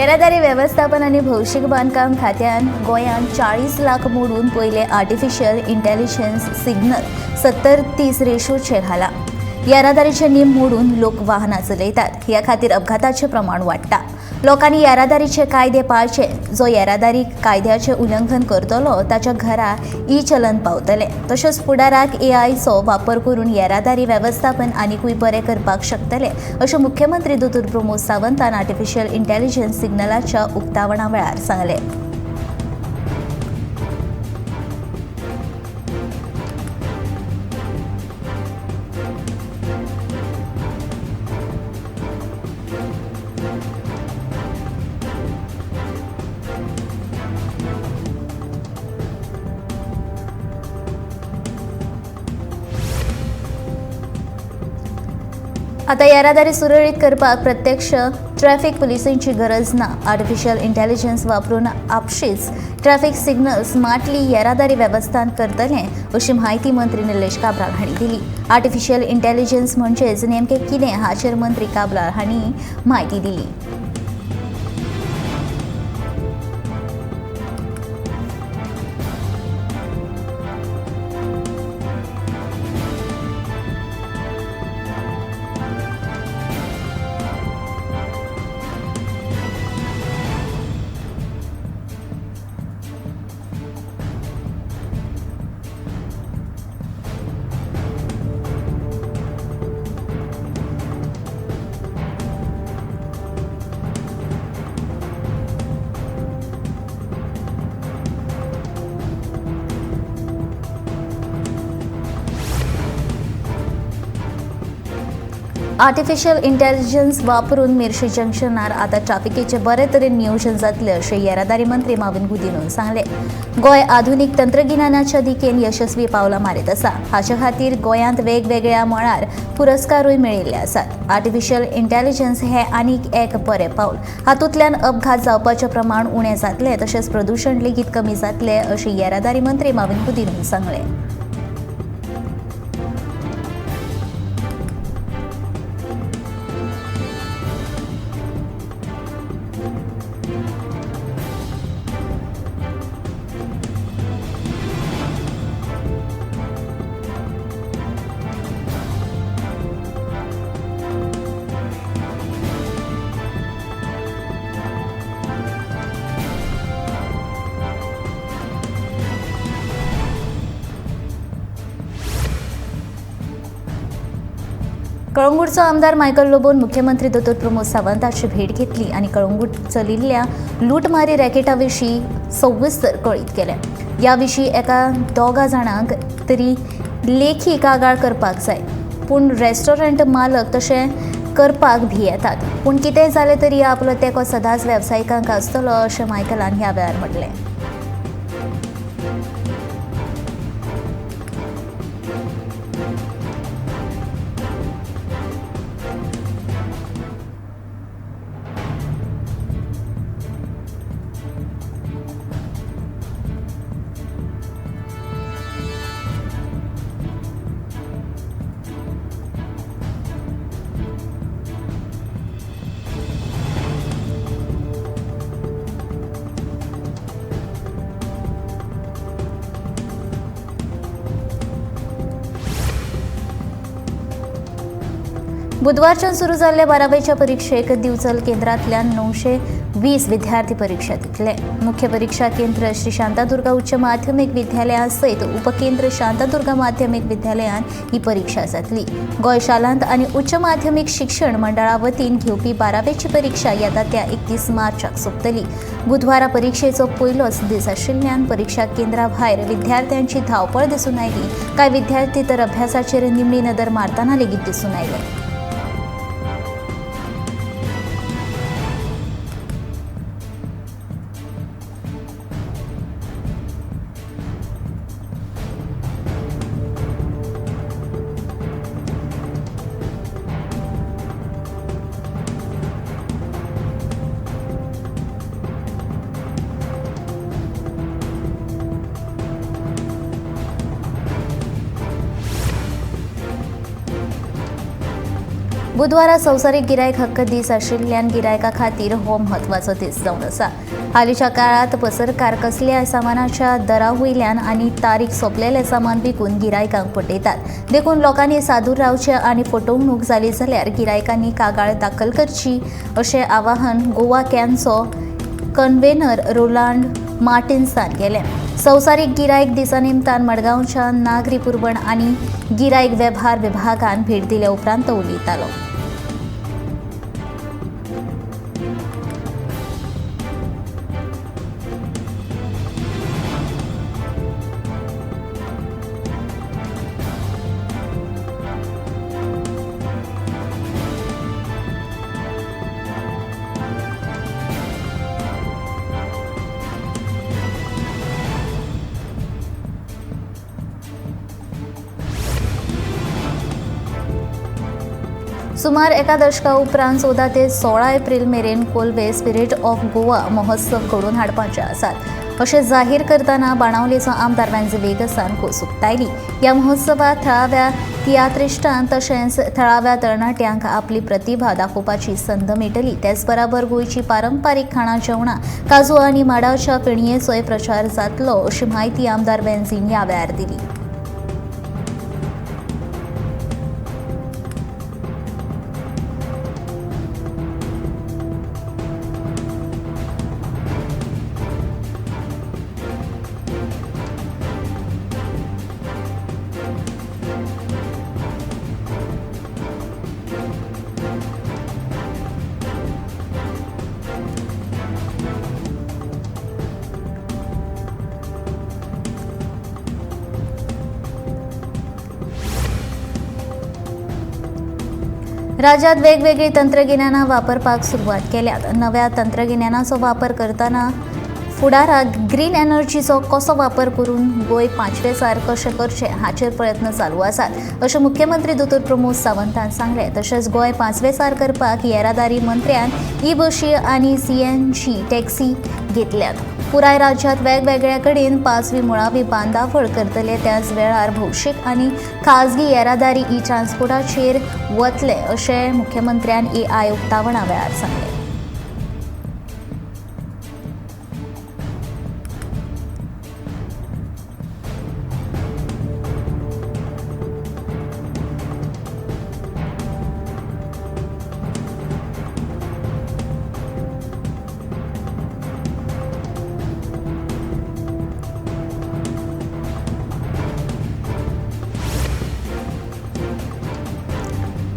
येरादारी वेवस्थापन आनी भौशीक बांदकाम खात्यान गोंयांत 40 लाख मोडून पयले आर्टिफिशियल इंटेलिजन्स सिग्नल 70-30 रेशोचेर घाला. येरादारीचे नेम मोडून लोक वाहनां चलयतात. ह्या खातीर अपघाताचें प्रमाण वाडटा. लोकांनी येरादारीचे कायदे पाळचे. जो येरादारी कायद्याचें उल्लंघन करतलो ताच्या घरा ई-चलन पावतले. तशेंच फुडाराक AIचो वापर करून येरादारी वेवस्थापन आनीकूय बरें करपाक शकतले अशें मुख्यमंत्री दोतोर प्रमोद सावंतान आर्टिफिशियल इंटेलिजन्स सिग्नलाच्या उक्तावणा वेळार सांगलें. आता येरादारी सुरळीत करपाक प्रत्यक्ष ट्रॅफिक पुलिसांची गरज ना. आर्टिफिशियल इंटेलिजन्स वापरून आपशीच ट्रॅफिक सिग्नल स्मार्टली येरादारी वेवस्थान करतले अशी माहिती मंत्री निलेश काब्राल हांणी दिली. आर्टिफिशियल इंटेलिजन्स म्हणजेच नेमकें कितें हाचेर मंत्री काब्राल हांणी माहिती दिली. आर्टिफिशियल इंटेलिजन्स वापरून मिर्शी जंक्शनार आता ट्रॅफिकेचे बरे तरेन नियोजन जातले अशें येरादारी मंत्री माविन गुदिन्हन सांगलें. गोंय आधुनीक तंत्रगिन्यानाच्या दिकेन यशस्वी पावलां मारीत आसा. हाचे खातीर गोंयांत वेगवेगळ्या मळार पुरस्कारूय मेळिल्ले आसात. आर्टिफिशियल इंटेलिजन्स हें आनीक एक बरें पावल. हातूंतल्यान अपघात जावपाचें प्रमाण उणें जातलें तशेंच प्रदूशण लेगीत कमी जातलें अशें येरादारी मंत्री माविन गुदिन्हन सांगलें. कळंगूटचो आमदार मायकल लोबोन मुख्यमंत्री दोतोर प्रमोद सावंताची भेट घेतली आनी कळंगूट चलिल्ल्या लूटमारी रॅकेटा विशीं सविस्तर कळीत केलें. ह्या विशीं एका दोगा जाणांक तरी लेखी कागाळ करपाक जाय, पूण रेस्टॉरंट मालक तशें करपाक भियेतात. पूण कितेंय जालें तरी आपलो तेंको सदांच वेवसायिकांक आसतलो अशें मायकलान ह्या वेळार म्हटलें. बुधवारच्यान सुरू जाल्ल्या 12वेच्या परीक्षेक दिवचल केंद्रांतल्यान 920 विद्यार्थी परीक्षा दितले. मुख्य परीक्षा केंद्र श्री शांतादुर्गा उच्च माध्यमीक विद्यालया सयत उपकेंद्र शांतादुर्गा माध्यमीक विद्यालयान ही परीक्षा जातली. गोंय शालांत आनी उच्च माध्यमीक शिक्षण मंडळा वतीन घेवपी 12वेची परीक्षा येता त्या 31 मार्चाक सोंपतली. बुधवारा परीक्षेचो पयलोच दीस आशिल्ल्यान परीक्षा केंद्रा भायर विद्यार्थ्यांची धांवपळ दिसून आयली. कांय विद्यार्थी तर अभ्यासाचेर निमणी नदर मारतना लेगीत दिसून आयले. बुधवारा संवसारीक गिरायक हक्क दीस आशिल्ल्यान गिरायका खातीर हो म्हत्वाचो दीस जावन आसा. हालींच्या काळात पसरकार कसल्याय सामानाच्या दरा वयल्यान आनी तारीख सोंपलेलें सामान विकून गिरायकांक फटयतात. देखून लोकांनी सादूर रावचें आनी फटवणूक जाली जाल्यार गिरायकांनी कागाळ दाखल करची अशें आवाहन गोवा कॅनचो कन्व्हेनर रोलांड मार्टिन्सान केलें. संवसारीक गिरायक दिसा निमतान मडगांवच्या नागरी पुरवण आनी गिरायक वेव्हार विभागान भेट दिल्या उपरांत तो उलयतालो. सुमार एका दशका उपरांत 14 ते 16 एप्रिल मेरेन कोल्वे स्पिरीट ऑफ गोवा महोत्सव घडोवन हाडपाचे आसात अशें जाहीर करतना बाणावलेचो आमदार वेंजे वेगसान खोस उक्तायली. ह्या महोत्सवात थळाव्या तियात्रिस्टांक तशेंच थळाव्या तरणाट्यांक आपली प्रतिभा दाखोवपाची संद मेळटली. तेच बराबर गोंयची पारंपारीक खाणां जेवणां काजू आनी माडाच्या फेणयेचोय प्रचार जातलो अशी म्हायती आमदार वेंजीन ह्या वेळार दिली. राज्यात वेगवेगळी तंत्रगिन्यानां वापरपाक सुरवात केल्यात. नव्या तंत्रगिन्यानाचो वापर करतना फुडाराक ग्रीन एनर्जीचो कसो वापर करून गोंय 5वेसार कशें करचें हाचेर प्रयत्न चालू आसात अशें मुख्यमंत्री दोतोर प्रमोद सावंतान सांगलें. तशेंच गोंय 5वेसार करपाक येरादारी मंत्र्यान ई-बशी आनी CNG टॅक्सी घेतल्यात. पुराय राज्यांत वेगवेगळ्या कडेन 5वी मुळावी बांदावळ करतले. त्याच वेळार भौशीक आनी खाजगी येरादारी ई-ट्रान्सपोर्टाचेर वतले अशें मुख्यमंत्र्यान AI उक्तावणा वेळार सांगलें.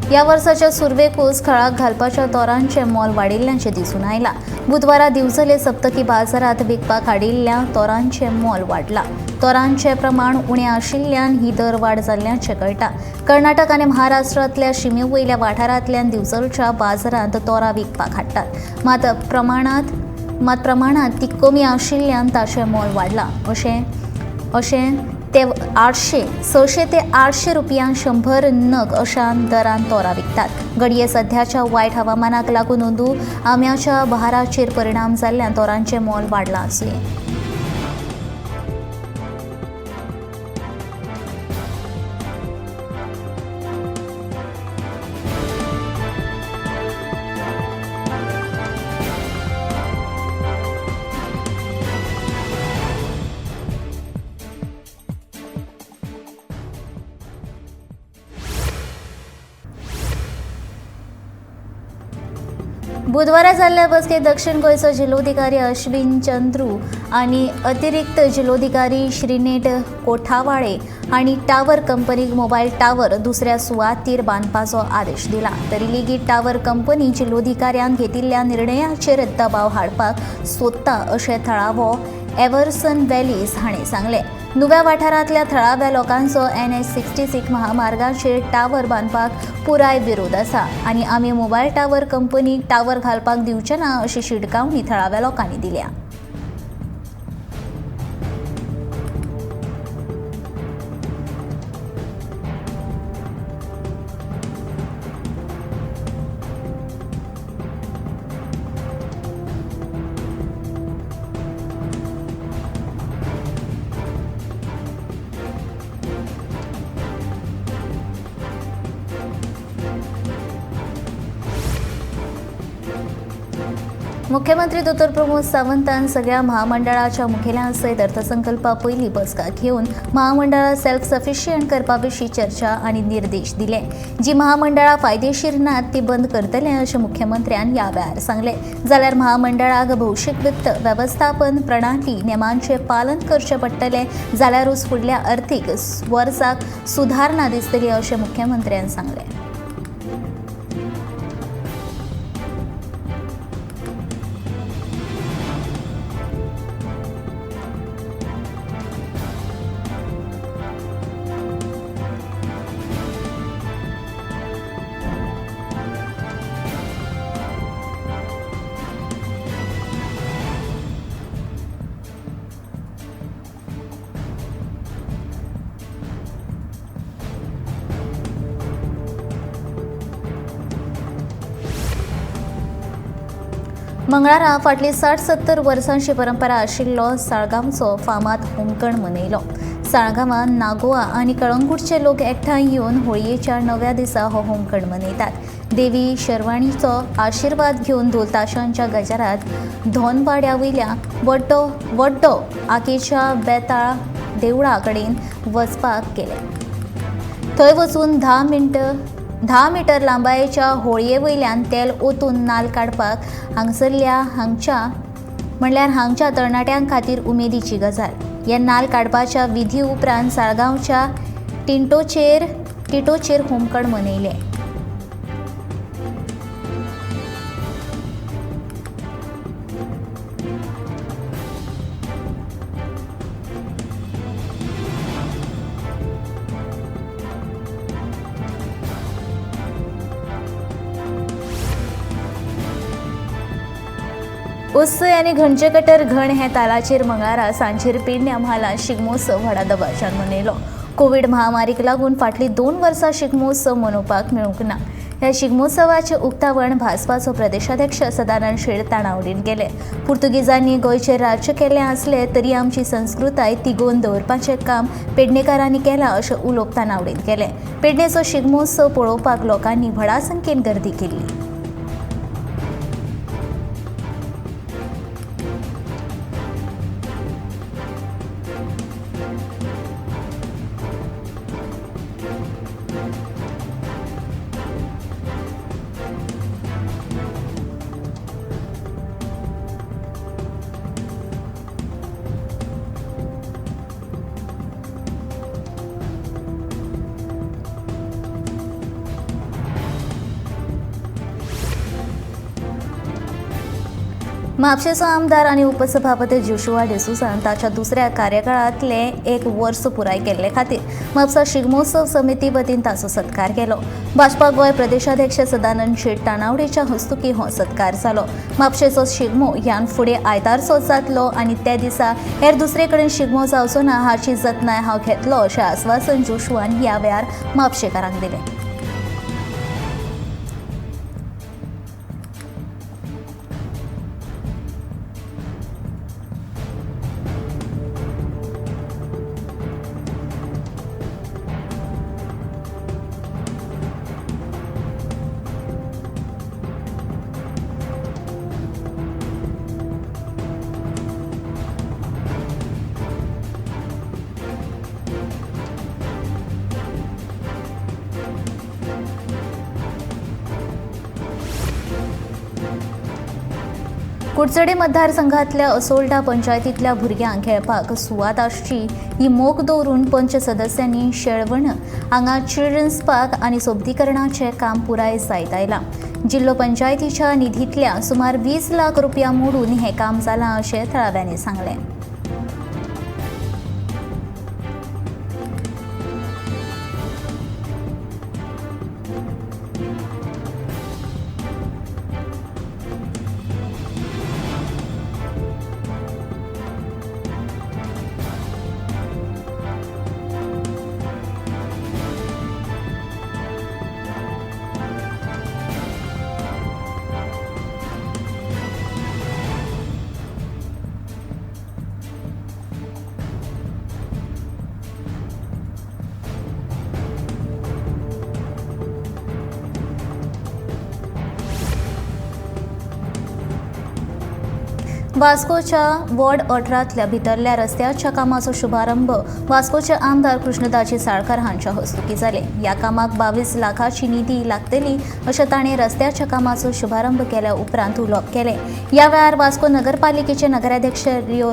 ह्या वर्साच्या सुरवेकूच खळाक घालपाच्या तोरांचें मोल वाडिल्ल्याचें दिसून आयलां. बुधवारा दिवचले सप्तकी बाजारात विकपाक हाडिल्ल्या तोरांचें मोल वाडलां. तोरांचें प्रमाण उणें आशिल्ल्यान ही दर वाड जाल्ल्याचें कळटा. कर्नाटक आनी महाराष्ट्रांतल्या शिमेवयल्या वाठारांतल्यान दिवचलच्या बाजारांत तोरां विकपाक हाडटात. मात प्रमाणांत ती कमी आशिल्ल्यान ताचें मोल वाडलां. अशें ते 600 ते 800 रुपयांक 100 नग अशा दरान तोरां विकतात. घडये सध्याच्या वायट हवामानाक लागून अंदू आंब्याच्या बहाराचेर परिणाम जाल्ल्यान तोरांचें मोल वाडलां आसलें. बुधवारा जाल्ल्या बसकेत दक्षिण गोंयचो जिल्लोधिकारी अश्विन चंद्रू आनी अतिरिक्त जिल्लोधिकारी श्रीनेट कोठावाळे हांणी टावर कंपनीक मोबायल टावर दुसऱ्या सुवातीर बांदपाचो आदेश दिला. तरी लेगीत टावर कंपनी जिल्लोधिकाऱ्यान घेतिल्ल्या निर्णयाचेर दबाव हाडपाक सोदता अशें थळावो एव्हर्सन व्हॅलीज हांणी सांगलें. नुव्या वाठारांतल्या थळाव्या लोकांचो NH-66 महामार्गाचेर टावर बांदपाक पुराय विरोध आसा आनी आमी मोबायल टावर कंपनीक टावर घालपाक दिवचे ना अशी शिटकावणी थळाव्या लोकांनी दिल्या. मुख्यमंत्री दोतोर प्रमोद सावंतान सगळ्या महामंडळाच्या मुखेल्यां सयत अर्थसंकल्पा पयली बसका घेवन महामंडळा सेल्फ सफिशियंट करपा विशीं चर्चा आनी निर्देश दिले. जी महामंडळां फायदेशीर नात ती बंद करतले अशें मुख्यमंत्र्यान ह्या वेळार सांगले. जाल्यार महामंडळाक भौशीक वित्त वेवस्थापन प्रणाली नेमांचें पालन करचें पडटलें जाल्यारूच फुडल्या अर्थीक वर्साक सुधारणा दिसतली अशें मुख्यमंत्र्यान सांगलें. मंगळारा फाटली 60-70 वर्सांची परंपरा आशिल्लो साळगांवचो फामाद होमखण मनयलो. साळगांवांत नागोवा आनी कळंगूटचे लोक एकठांय येवन होळयेच्या 9व्या दिसा हो होमखण मनयतात. देवी शर्वाणीचो आशिर्वाद घेवन ढोल ताशांच्या गजरात धोनपाड्या वयल्या व्हड्डो आकेच्या बेताळ देवळा कडेन वचपाक गेले. थंय वचून 10 मीटर लांबायेच्या होळये वयल्यान तेल ओतून नाल्ल काडपाक हांगच्या तरणाट्यां खातीर उमेदीची गजाल. हे नाल्ल काडपाच्या विधी उपरांत साळगांवच्या टिटोचेर होमखण मनयले. उत्सव आनी घणचे कटर घण हे तालाचेर मंगळारा सांजेर पेडण्यां म्हालांत शिगमोत्सव व्हडा दबाज्यान मनयलो. कोविड महामारीक लागून फाटलीं 2 वर्सां शिगमोत्सव मनोवपाक मेळूंक ना. ह्या शिगमोत्सवाचें उक्तावण भाजपाचो प्रदेशाध्यक्ष सदानंद शेट ताणावडेन केलें. पुर्तुगेजांनी गोंयचेर राज्य केलें आसलें तरी आमची संस्कृताय तिगोवन दवरपाचें काम पेडणेकारांनी केलां अशें उलोवप ताणावडेन केलें. पेडणेचो शिगमोत्सव पळोवपाक लोकांनी व्हडा संख्येन गर्दी केल्ली. म्हापशेचो आमदार आनी उपसभापती जोशुआ डिसूसान ताच्या दुसऱ्या कार्यकाळांतलें 1 वर्स पुराय केल्ले खातीर म्हापसा शिगमोत्सव समिती वतीन ताचो सत्कार केलो. भाजपा गोंय प्रदेशाध्यक्ष सदानंद शेट ताणावडेच्या हस्तुकी हो सत्कार जालो. म्हापशेचो शिगमो ह्यान फुडें आयतारचोच जातलो आनी त्या दिसा हेर दुसरे कडेन शिगमो जावचो ना हाची जतनाय हांव घेतलो अशें आस्वासन जोशुआन ह्या वेळार म्हापशेकारांक दिलें. कुडचडे मतदारसंघातल्या असोल्डा पंचायतींतल्या भुरग्यांक खेळपाक सुवात आसची ही मोख दवरून पंच सदस्यांनी शेळवण हांगा चिल्ड्रन्स पार्क आनी सोबतीकरणाचें काम पुराय जायत आयलां. जिल्लो पंचायतीच्या निधींतल्या सुमार 20 लाख रुपया मोडून हें काम जालां अशें थळाव्यांनी सांगलें. वास्कोच्या वॉर्ड 18तल्या भितरल्या रस्त्याच्या कामाचो शुभारंभ वास्कोचे आमदार कृष्णदाजी साळकार हांच्या हस्तुकी जाले. ह्या कामाक 22 लाखाची निधी लागतली अशें ताणें रस्त्याच्या कामाचो शुभारंभ केल्या उपरांत उलोवप केलें. ह्या वेळार वास्को नगरपालिकेचे नगराध्यक्ष रिओ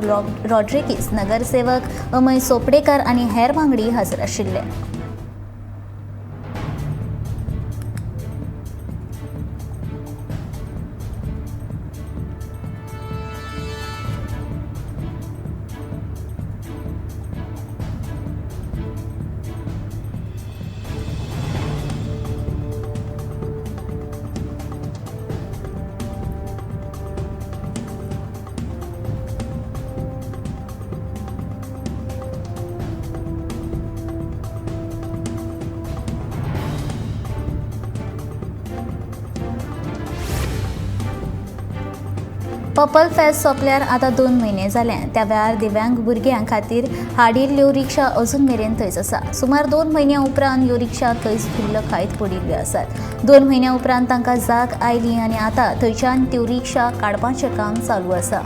रॉड्रिगीस, नगरसेवक अमय सोपडेकर आनी हेर वांगडी हाजीर आशिल्ले. पर्पल फेस्ट सोंपल्यार आतां 2 म्हयने जाले. त्या वेळार दिव्यांग भुरग्यां खातीर हाडिल्ल्यो रिक्षा अजून मेरेन थंयच आसा. सुमार 2 म्हयन्यां उपरांत ह्यो रिक्षा थंयच खुल्लखायत पडिल्ल्यो आसात. 2 म्हयन्यां उपरांत तांकां जाग आयली आनी आतां थंयच्यान त्यो रिक्षा काडपाचें काम चालू आसा.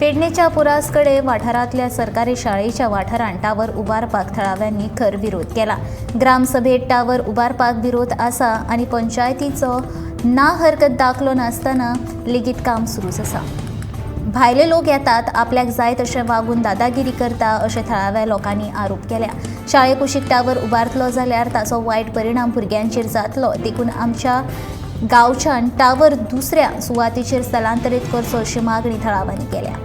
पेडणेच्या पुरासकडे वाठारांतल्या सरकारी शाळेच्या वाठारांत टावर उबारपाक थळाव्यांनी खर विरोध केला. ग्रामसभेत टावर उबारपाक विरोध आसा आनी पंचायतीचो ना हरकत दाखलो नासतना लेगीत काम सुरूच आसा. भायले लोक येतात, आपल्याक जाय तशें वागून दादागिरी करता अशें थळाव्या लोकांनी आरोप केल्या. शाळे कुशीक टावर उबारतलो जाल्यार ताचो वायट परिणाम भुरग्यांचेर जातलो, देखून आमच्या गांवच्यान टावर दुसऱ्या सुवातीचेर स्थलांतरीत करचो अशी मागणी थळाव्यांनी केल्या.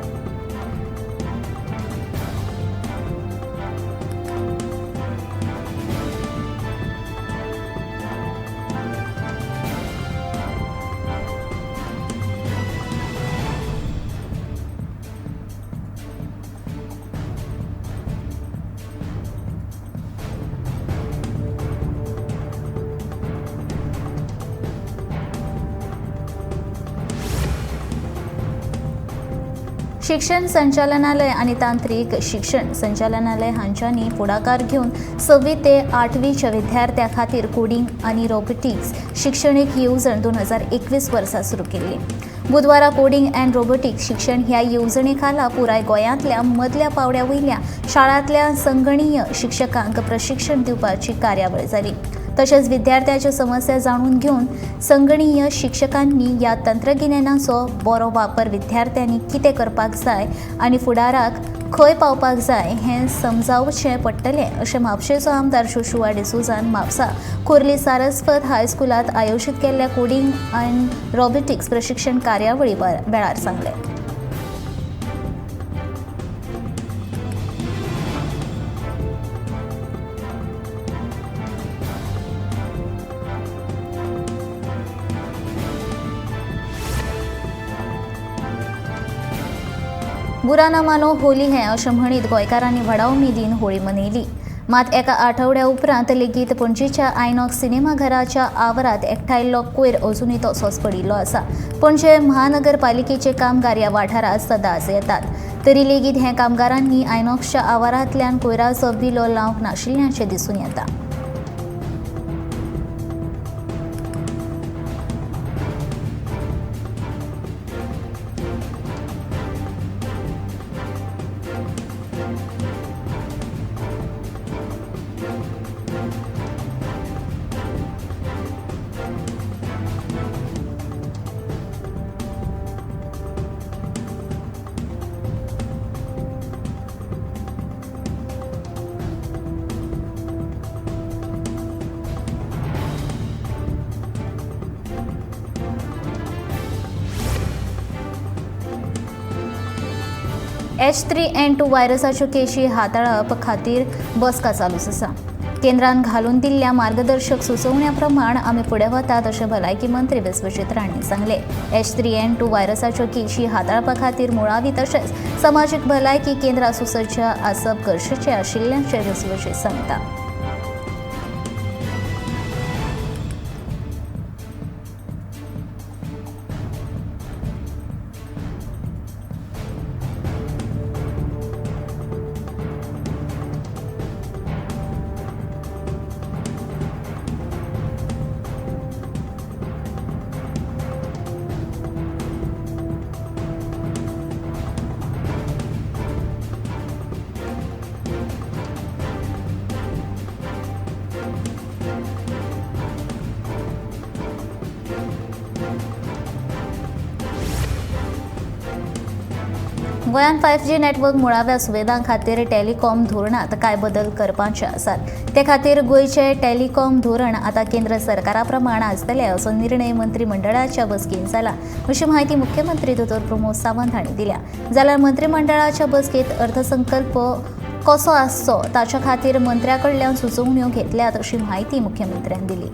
शिक्षण संचालनालय आणि तांत्रिक शिक्षण संचालनालय हांच्यांनी फुडाकार घेवन 6वी ते 8वीच्या विद्यार्थ्यां खातीर कोडिंग आनी रोबोटिक्स शिक्षणीक येवजण 2021 वर्सा सुरू केल्ली. बुधवारा कोडिंग अँड रोबोटिक्स शिक्षण ह्या येवजणे खाला पुराय गोंयांतल्या मदल्या पावड्या वयल्या शाळांतल्या संगणीय शिक्षकांक प्रशिक्षण दिवपाची कार्यावळ जाली. तशेंच विद्यार्थ्याच्यो समस्या जाणून घेवन संगणीय शिक्षकांनी ह्या तंत्रगिन्यानाचो बरो वापर विद्यार्थ्यांनी कितें करपाक जाय आनी फुडाराक खंय पावपाक जाय हें समजावचें पडटलें अशें म्हापशेचो आमदार जोशुआ डिसोजान म्हापसा खोर्ली सारस्वत हायस्कुलांत आयोजीत केल्ल्या कोडिंग अँड रोबोटिक्स प्रशिक्षण कार्यावळी वेळार सांगलें. बुरा ना मानो होली हें अशें म्हणीत गोंयकारांनी व्हडा उमेदीन होळी मनयली. मात एका आठवड्या उपरांत लेगीत पणजेच्या आयनॉक्स सिनेमाघराच्या आवारांत एकठांयल्लो कोयर अजुनूय तसोच पडिल्लो आसा. पणजे महानगरपालिकेचे कामगार ह्या वाठारांत सदांच येतात, तरी लेगीत हे कामगारांनी आयनॉक्सच्या आवारांतल्यान कोयराचो विलो लावंक नाशिल्ल्याचें दिसून येता. H3N2 व्हायरसाच्यो केशी हाताळप खातीर बसका चालूच आसा. केंद्रान घालून दिल्ल्या मार्गदर्शक सुचोवण्या प्रमाण आमी फुडें वतात अशें भलायकी मंत्री विश्वजीत राणे सांगले. H3N2 व्हायरसाच्यो केशी हाताळपा खातीर मुळावी तशेंच समाजीक भलायकी केंद्रां सुसज्ज आसप गरजेचें आशिल्ल्याचें विश्वजीत सांगता. गोंयांत 5G नेटवर्क मुळाव्या सुविधां खातीर टेलिकॉम धोरणांत कांय बदल करपाचे आसात. ते खातीर गोंयचें टेलिकॉम धोरण आतां केंद्र सरकारा प्रमाण आसतलें असो निर्णय मंत्रिमंडळाच्या बसकेंत जाला अशी माहिती मुख्यमंत्री दोतोर प्रमोद सावंत हांणी दिल्या. जाल्यार मंत्रिमंडळाच्या बसकेंत अर्थसंकल्प कसो आसचो ताचे खातीर मंत्र्या कडल्यान सुचोवण्यो घेतल्यात अशी माहिती मुख्यमंत्र्यान दिली.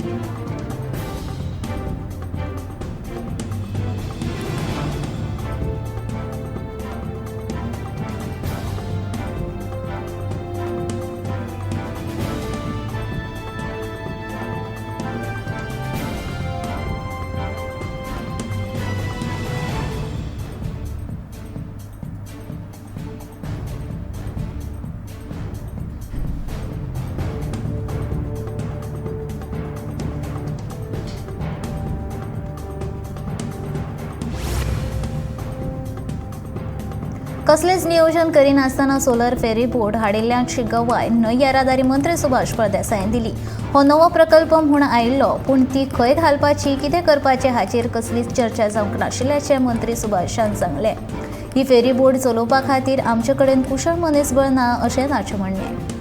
कसलेच नियोजन करिनासतना सोलर फेरी बोट हाडिल्ल्याची गवाय न्हंय येरादारी मंत्री सुभाष फळदेसायान दिली. हो नवो प्रकल्प म्हूण आयिल्लो पूण ती खंय घालपाची कितें करपाचे हाचेर कसलीच चर्चा जावंक नाशिल्ल्याचें मंत्री सुभाषान सांगलें. ही फेरी बोट चलोवपा खातीर आमचे कडेन कुशळ मनीसबळ ना अशें ताचें म्हणणें.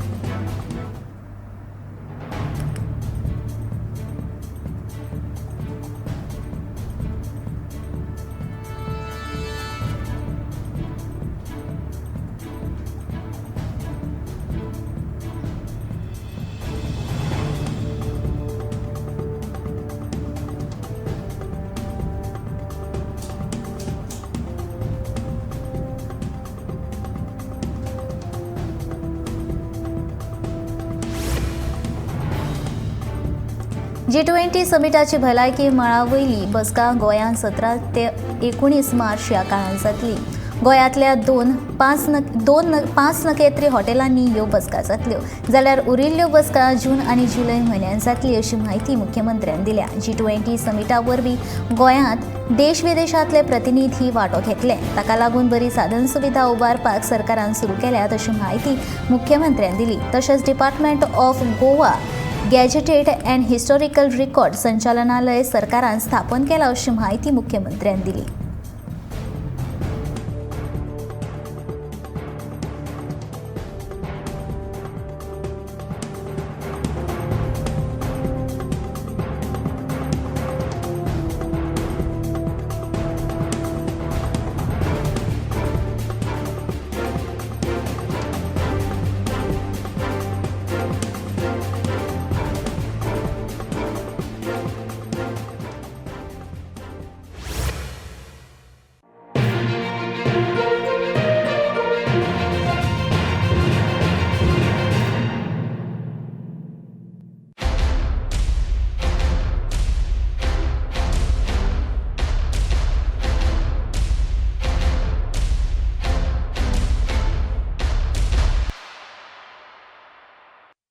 G20 समिटाची भलायकी मळा वयली बसका गोंयांत 17 ते 19 मार्च ह्या काळांत जातली. गोंयांतल्या 5 नखेत्री हॉटेलांनी ह्यो बसका जातल्यो जाल्यार उरिल्ल्यो बसका जून आनी जुलय म्हयन्यांत जातली अशी माहिती मुख्यमंत्र्यान दिल्या. G20 समिटा वरवीं गोंयांत देश विदेशांतले प्रतिनिधी वांटो घेतले. ताका लागून बरी साधन सुविधा उबारपाक सरकारान सुरू केल्यात अशी माहिती मुख्यमंत्र्यान दिली. तशेंच department of Goa gazetted and historical record संचालनालय सरकारान स्थापन केला अशी माहिती मुख्यमंत्र्यान दिली.